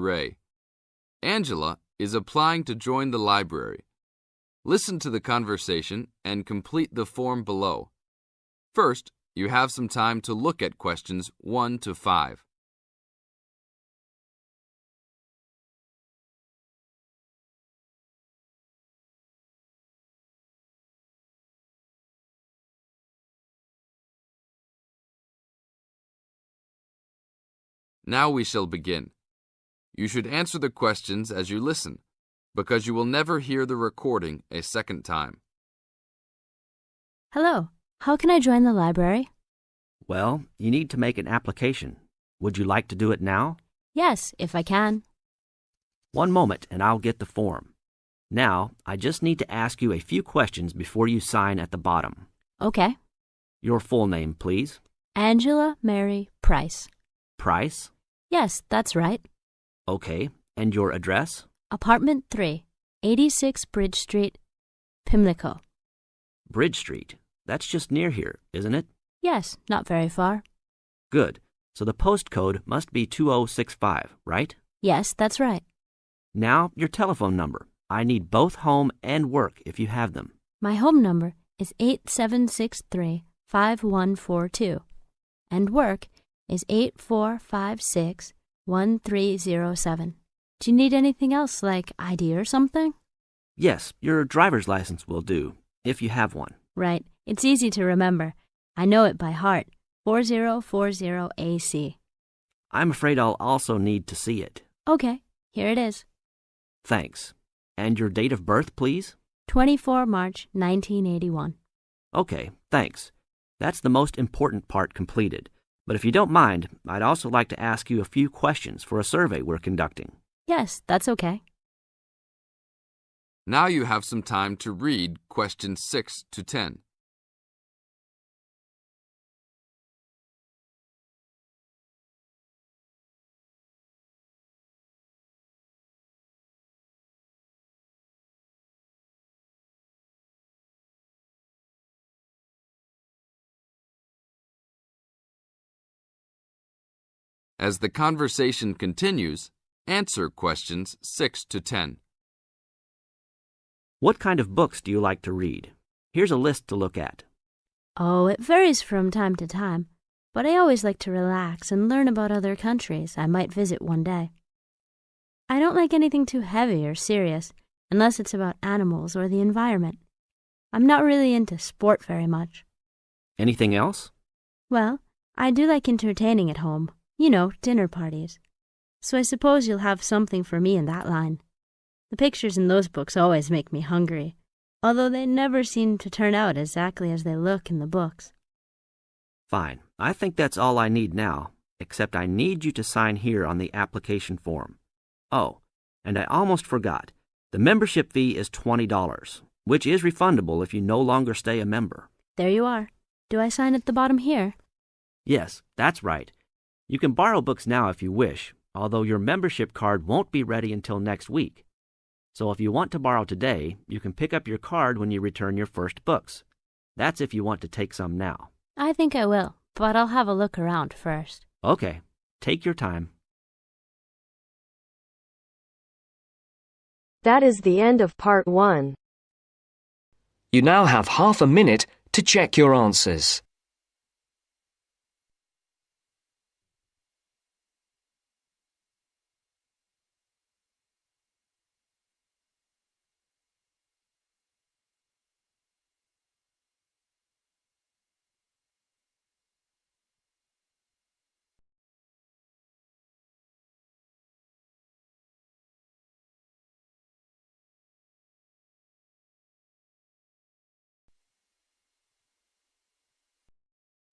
Ray. Angela is applying to join the library. Listen to the conversation and complete the form below. First, you have some time to look at questions 1 to 5. Now we shall begin. You should answer the questions as you listen, because you will never hear the recording a second time. Hello, how can I join the library? Well, you need to make an application. Would you like to do it now? Yes, if I can. One moment and I'll get the form. Now, I just need to ask you a few questions before you sign at the bottom. Okay. Your full name, please. Angela Mary Price. Price? Yes, that's right. Okay. And your address? Apartment 3, 86 Bridge Street, Pimlico. Bridge Street. That's just near here, isn't it? Yes, not very far. Good. So the postcode must be 2065, right? Yes, that's right. Now, your telephone number. I need both home and work if you have them. My home number is 8763-5142, and work is 8456-1307. Do you need anything else, like ID or something? Yes, your driver's license will do, if you have one. Right. It's easy to remember. I know it by heart. 4040AC. I'm afraid I'll also need to see it. Okay, here it is. Thanks. And your date of birth, please? 24 March 1981. Okay, thanks. That's the most important part completed. But if you don't mind, I'd also like to ask you a few questions for a survey we're conducting. Yes, that's okay. Now you have some time to read questions 6 to 10. As the conversation continues, answer questions 6 to 10. What kind of books do you like to read? Here's a list to look at. Oh, it varies from time to time, but I always like to relax and learn about other countries I might visit one day. I don't like anything too heavy or serious, unless it's about animals or the environment. I'm not really into sport very much. Anything else? Well, I do like entertaining at home. You know, dinner parties. So I suppose you'll have something for me in that line. The pictures in those books always make me hungry, although they never seem to turn out exactly as they look in the books. Fine. I think that's all I need now, except I need you to sign here on the application form. Oh, and I almost forgot. The membership fee is $20, which is refundable if you no longer stay a member. There you are. Do I sign at the bottom here? Yes, that's right. You can borrow books now if you wish, although your membership card won't be ready until next week. So if you want to borrow today, you can pick up your card when you return your first books. That's if you want to take some now. I think I will, but I'll have a look around first. Okay, take your time. That is the end of part 1. You now have half a minute to check your answers.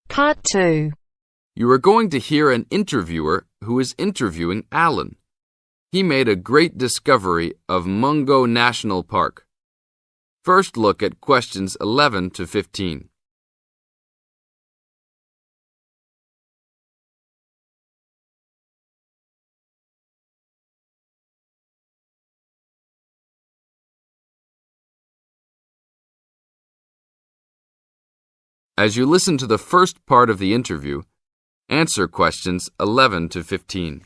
Part 2. You are going to hear an interviewer who is interviewing Alan. He made a great discovery of Mungo National Park. First look at questions 11 to 15. As you listen to the first part of the interview, answer questions 11 to 15.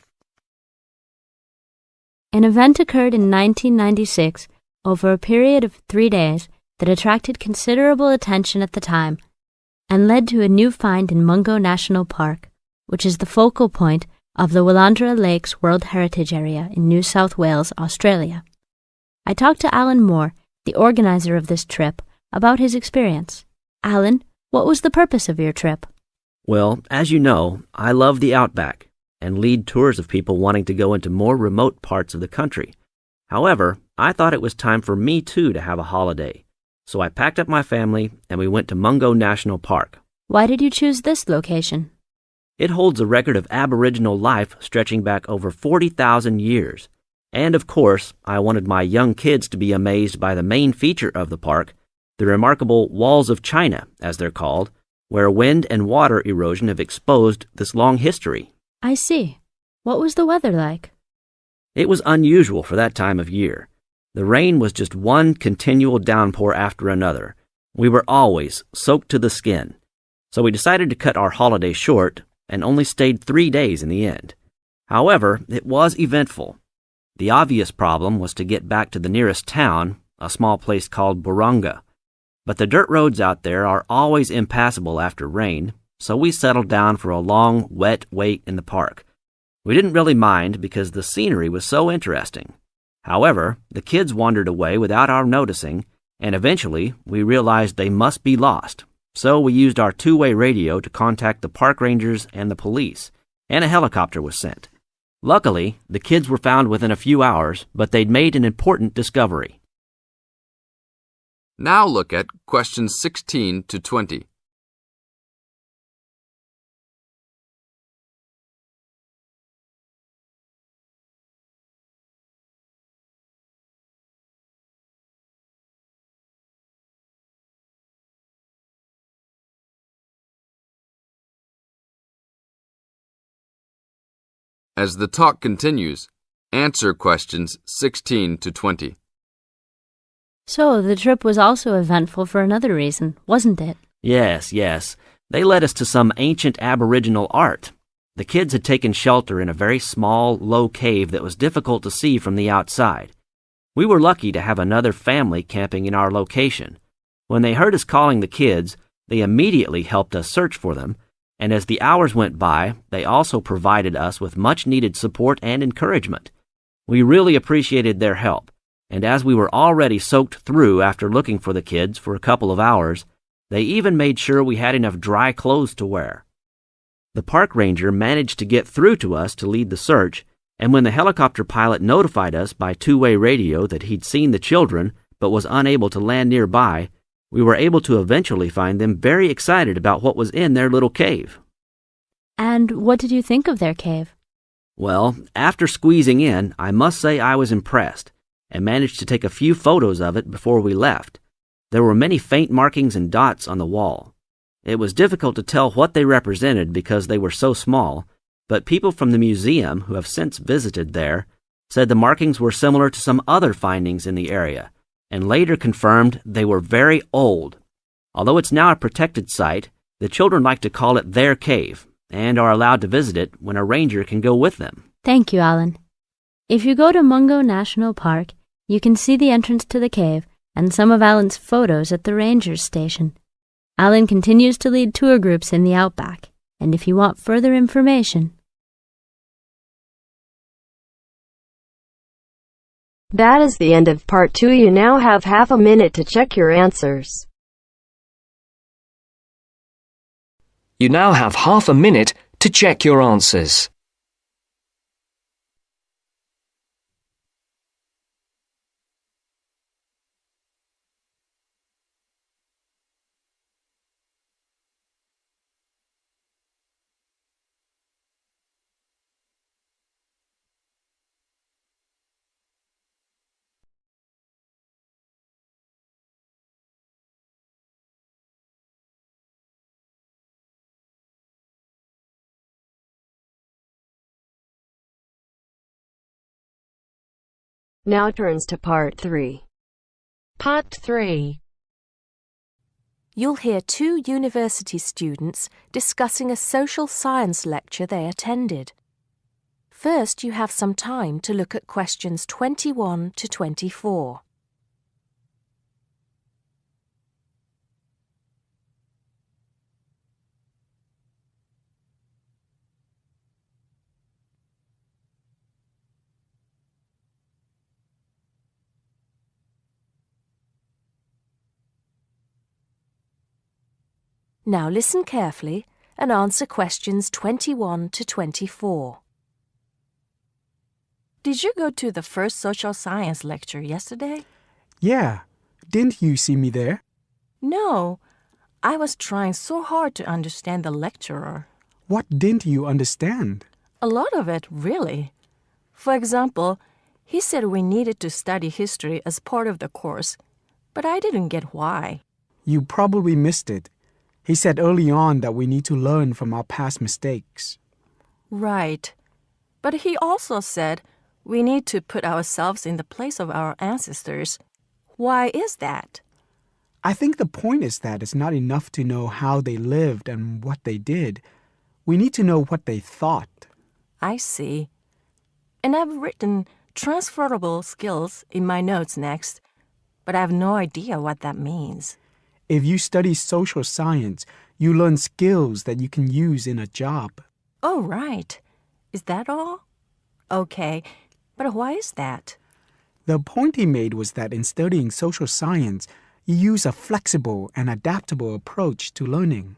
An event occurred in 1996 over a period of 3 days that attracted considerable attention at the time and led to a new find in Mungo National Park, which is the focal point of the Willandra Lakes World Heritage Area in New South Wales, Australia. I talked to Alan Moore, the organizer of this trip, about his experience. Alan, what was the purpose of your trip? Well, as you know, I love the outback and lead tours of people wanting to go into more remote parts of the country. However, I thought it was time for me too to have a holiday. So I packed up my family and we went to Mungo National Park. Why did you choose this location? It holds a record of Aboriginal life stretching back over 40,000 years. And of course, I wanted my young kids to be amazed by the main feature of the park, the remarkable Walls of China, as they're called, where wind and water erosion have exposed this long history. I see. What was the weather like? It was unusual for that time of year. The rain was just one continual downpour after another. We were always soaked to the skin. So we decided to cut our holiday short and only stayed 3 days in the end. However, it was eventful. The obvious problem was to get back to the nearest town, a small place called Burunga. But the dirt roads out there are always impassable after rain, so we settled down for a long, wet wait in the park. We didn't really mind because the scenery was so interesting. However, the kids wandered away without our noticing, and eventually we realized they must be lost. So we used our two-way radio to contact the park rangers and the police, and a helicopter was sent. Luckily, the kids were found within a few hours, but they'd made an important discovery. Now look at questions 16 to 20. As the talk continues, answer questions 16 to 20. So, the trip was also eventful for another reason, wasn't it? Yes. They led us to some ancient Aboriginal art. The kids had taken shelter in a very small, low cave that was difficult to see from the outside. We were lucky to have another family camping in our location. When they heard us calling the kids, they immediately helped us search for them, and as the hours went by, they also provided us with much-needed support and encouragement. We really appreciated their help, and as we were already soaked through after looking for the kids for a couple of hours, they even made sure we had enough dry clothes to wear. The park ranger managed to get through to us to lead the search, and when the helicopter pilot notified us by two-way radio that he'd seen the children but was unable to land nearby, we were able to eventually find them very excited about what was in their little cave. And what did you think of their cave? Well, after squeezing in, I must say I was impressed, and managed to take a few photos of it before we left. There were many faint markings and dots on the wall. It was difficult to tell what they represented because they were so small, but people from the museum who have since visited there said the markings were similar to some other findings in the area, and later confirmed they were very old. Although it's now a protected site, the children like to call it their cave, and are allowed to visit it when a ranger can go with them. Thank you, Alan. If you go to Mungo National Park, you can see the entrance to the cave and some of Alan's photos at the ranger's station. Alan continues to lead tour groups in the outback, and if you want further information... That is the end of part 2. You now have half a minute to check your answers. You now have half a minute to check your answers. Now turns to part 3. Part 3. You'll hear 2 university students discussing a social science lecture they attended. First, you have some time to look at questions 21 to 24. Now listen carefully and answer questions 21 to 24. Did you go to the first social science lecture yesterday? Yeah. Didn't you see me there? No. I was trying so hard to understand the lecturer. What didn't you understand? A lot of it, really. For example, he said we needed to study history as part of the course, but I didn't get why. You probably missed it. He said early on that we need to learn from our past mistakes. Right. But he also said we need to put ourselves in the place of our ancestors. Why is that? I think the point is that it's not enough to know how they lived and what they did. We need to know what they thought. I see. And I've written transferable skills in my notes next, but I have no idea what that means. If you study social science, you learn skills that you can use in a job. Oh, right. Is that all? Okay, but why is that? The point he made was that in studying social science, you use a flexible and adaptable approach to learning.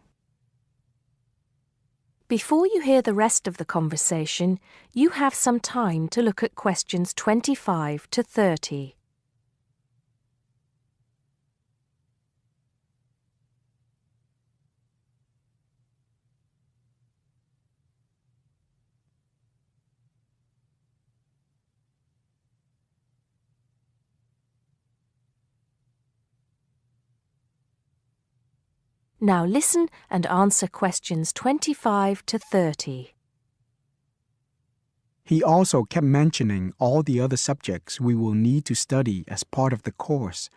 Before you hear the rest of the conversation, you have some time to look at questions 25 to 30. Now listen and answer questions 25 to 30. He also kept mentioning all the other subjects we will need to study as part of the course.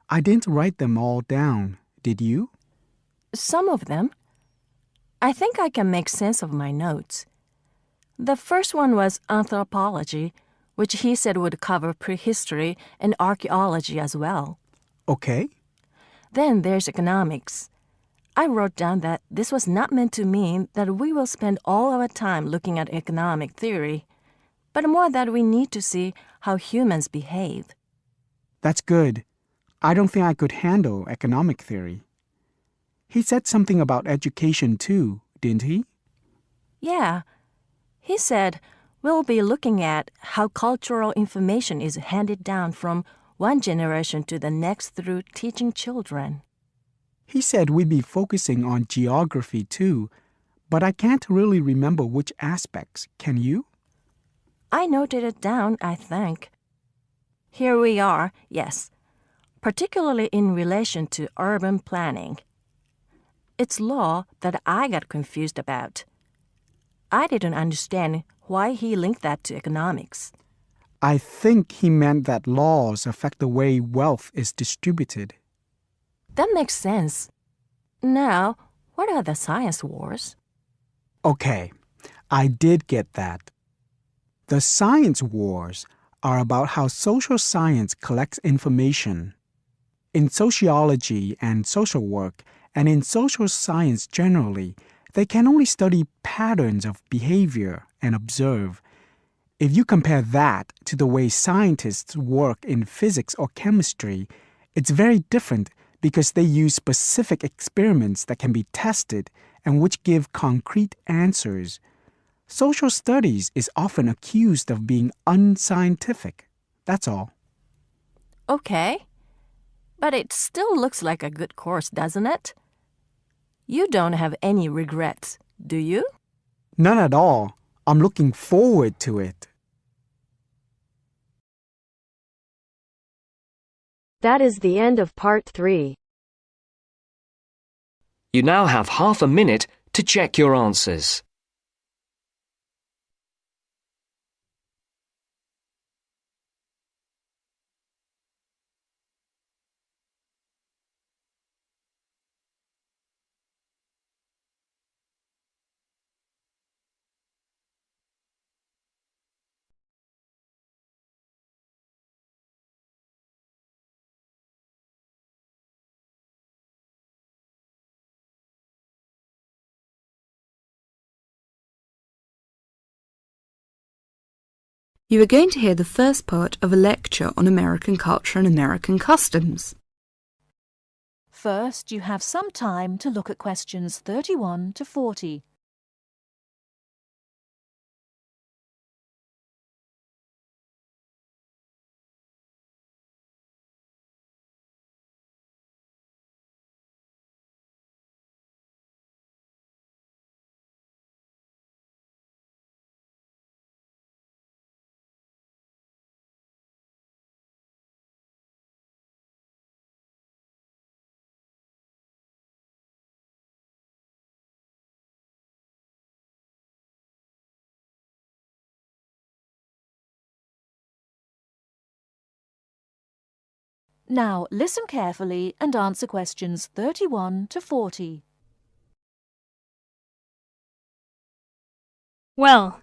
I didn't write them all down, did you? Some of them. I think I can make sense of my notes. The first one was anthropology, which he said would cover prehistory and archaeology as well. Okay. Then there's economics. I wrote down that this was not meant to mean that we will spend all our time looking at economic theory, but more that we need to see how humans behave. That's good. I don't think I could handle economic theory. He said something about education too, didn't he? Yeah. He said we'll be looking at how cultural information is handed down from one generation to the next through teaching children. He said we'd be focusing on geography too, but I can't really remember which aspects. Can you? I noted it down, I think. Here we are, yes, particularly in relation to urban planning. It's law that I got confused about. I didn't understand why he linked that to economics. I think he meant that laws affect the way wealth is distributed. That makes sense. Now, what are the science wars? Okay, I did get that. The science wars are about how social science collects information. In sociology and social work, and in social science generally, they can only study patterns of behavior and observe. If you compare that to the way scientists work in physics or chemistry, it's very different because they use specific experiments that can be tested and which give concrete answers. Social studies is often accused of being unscientific. That's all. Okay. But it still looks like a good course, doesn't it? You don't have any regrets, do you? None at all. I'm looking forward to it. That is the end of part 3. You now have half a minute to check your answers. You are going to hear the first part of a lecture on American culture and American customs. First, you have some time to look at questions 31 to 40. Now listen carefully and answer questions 31 to 40. Well,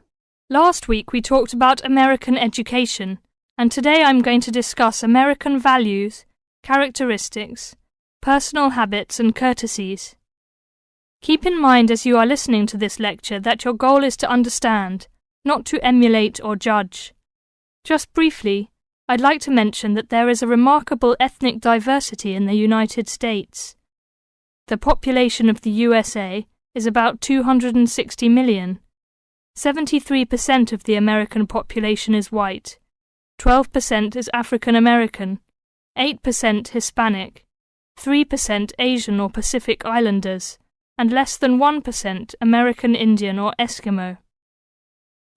last week we talked about American education, and today I'm going to discuss American values, characteristics, personal habits and courtesies. Keep in mind as you are listening to this lecture that your goal is to understand, not to emulate or judge. Just briefly, I'd like to mention that there is a remarkable ethnic diversity in the United States. The population of the USA is about 260 million. 73% of the American population is white, 12% is African American, 8% Hispanic, 3% Asian or Pacific Islanders, and less than 1% American Indian or Eskimo.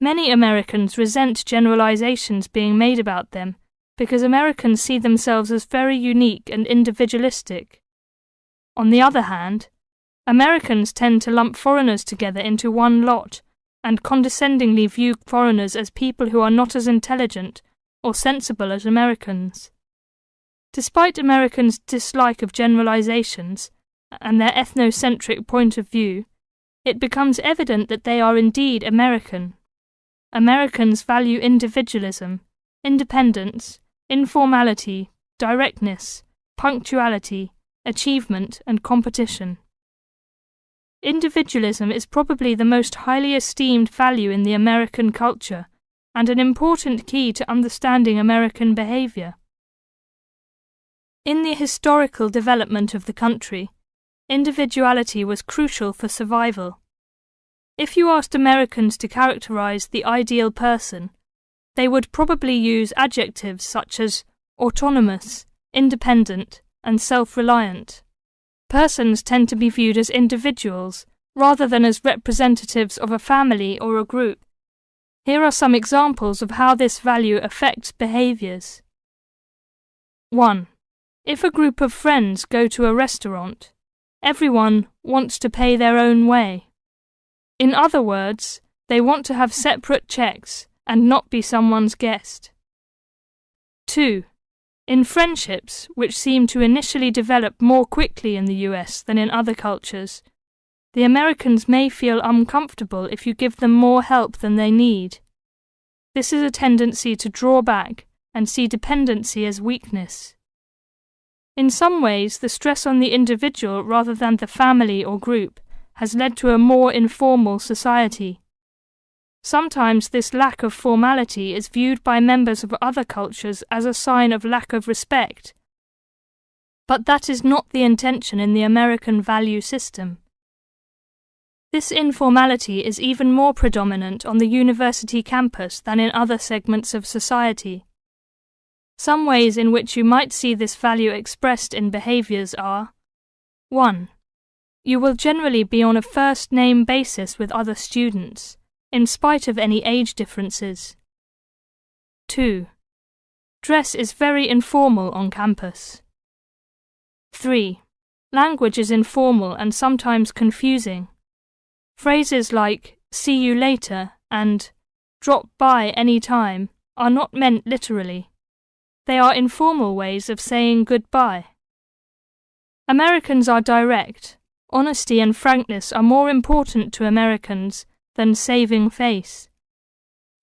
Many Americans resent generalizations being made about them because Americans see themselves as very unique and individualistic. On the other hand, Americans tend to lump foreigners together into one lot and condescendingly view foreigners as people who are not as intelligent or sensible as Americans. Despite Americans' dislike of generalizations and their ethnocentric point of view, it becomes evident that they are indeed American. Americans value individualism, independence, informality, directness, punctuality, achievement, and competition. Individualism is probably the most highly esteemed value in the American culture and an important key to understanding American behavior. In the historical development of the country, individuality was crucial for survival. If you asked Americans to characterize the ideal person, they would probably use adjectives such as autonomous, independent, and self-reliant. Persons tend to be viewed as individuals rather than as representatives of a family or a group. Here are some examples of how this value affects behaviors. 1. If a group of friends go to a restaurant, everyone wants to pay their own way. In other words, they want to have separate checks and not be someone's guest. 2. In friendships, which seem to initially develop more quickly in the US than in other cultures, the Americans may feel uncomfortable if you give them more help than they need. This is a tendency to draw back and see dependency as weakness. In some ways, the stress on the individual rather than the family or group has led to a more informal society. Sometimes this lack of formality is viewed by members of other cultures as a sign of lack of respect. But that is not the intention in the American value system. This informality is even more predominant on the university campus than in other segments of society. Some ways in which you might see this value expressed in behaviors are: 1. You will generally be on a first-name basis with other students, in spite of any age differences. 2. Dress is very informal on campus. 3. Language is informal and sometimes confusing. Phrases like "see you later" and "drop by any time" are not meant literally. They are informal ways of saying goodbye. Americans are direct. Honesty and frankness are more important to Americans than saving face.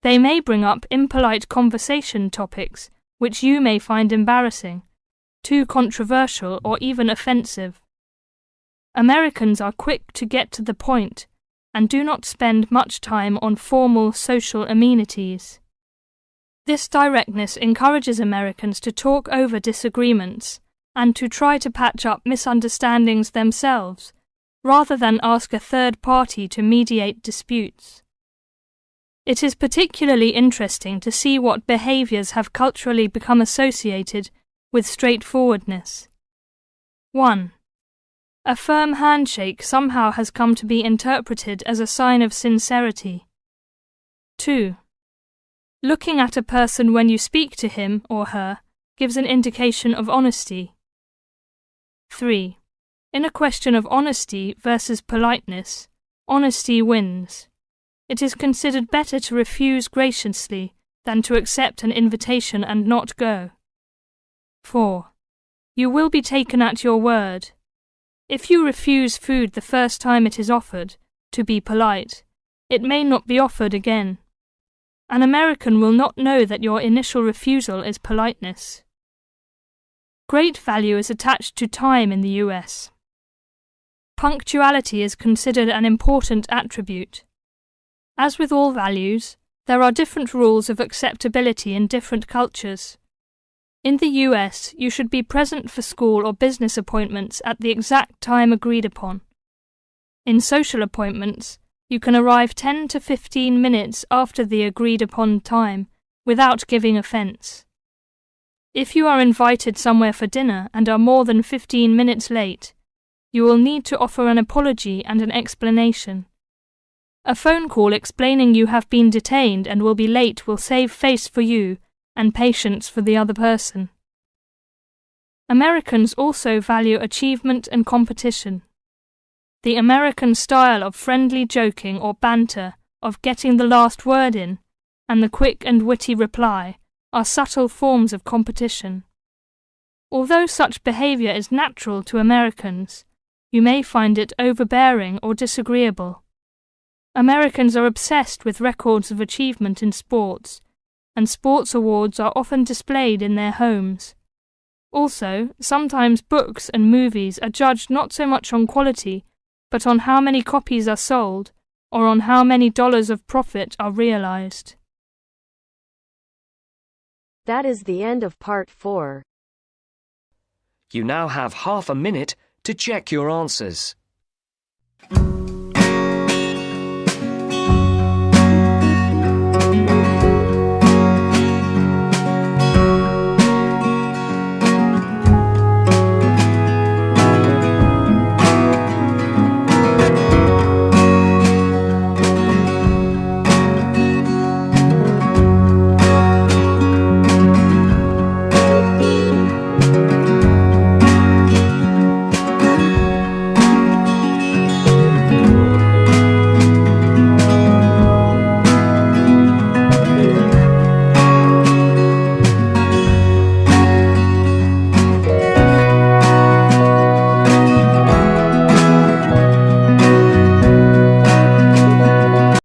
They may bring up impolite conversation topics which you may find embarrassing, too controversial or even offensive. Americans are quick to get to the point and do not spend much time on formal social amenities. This directness encourages Americans to talk over disagreements and to try to patch up misunderstandings themselves, rather than ask a third party to mediate disputes. It is particularly interesting to see what behaviors have culturally become associated with straightforwardness. 1. A firm handshake somehow has come to be interpreted as a sign of sincerity. 2. Looking at a person when you speak to him or her gives an indication of honesty. 3. In a question of honesty versus politeness, honesty wins. It is considered better to refuse graciously than to accept an invitation and not go. 4. You will be taken at your word. If you refuse food the first time it is offered, to be polite, it may not be offered again. An American will not know that your initial refusal is politeness. Great value is attached to time in the US. Punctuality is considered an important attribute. As with all values, there are different rules of acceptability in different cultures. In the US, you should be present for school or business appointments at the exact time agreed upon. In social appointments, you can arrive 10 to 15 minutes after the agreed upon time without giving offence. If you are invited somewhere for dinner and are more than 15 minutes late, you will need to offer an apology and an explanation. A phone call explaining you have been detained and will be late will save face for you and patience for the other person. Americans also value achievement and competition. The American style of friendly joking or banter, of getting the last word in, and the quick and witty reply are subtle forms of competition. Although such behavior is natural to Americans, you may find it overbearing or disagreeable. Americans are obsessed with records of achievement in sports, and sports awards are often displayed in their homes. Also, sometimes books and movies are judged not so much on quality, but on how many copies are sold, or on how many dollars of profit are realized. That is the end of part 4. You now have half a minute to check your answers.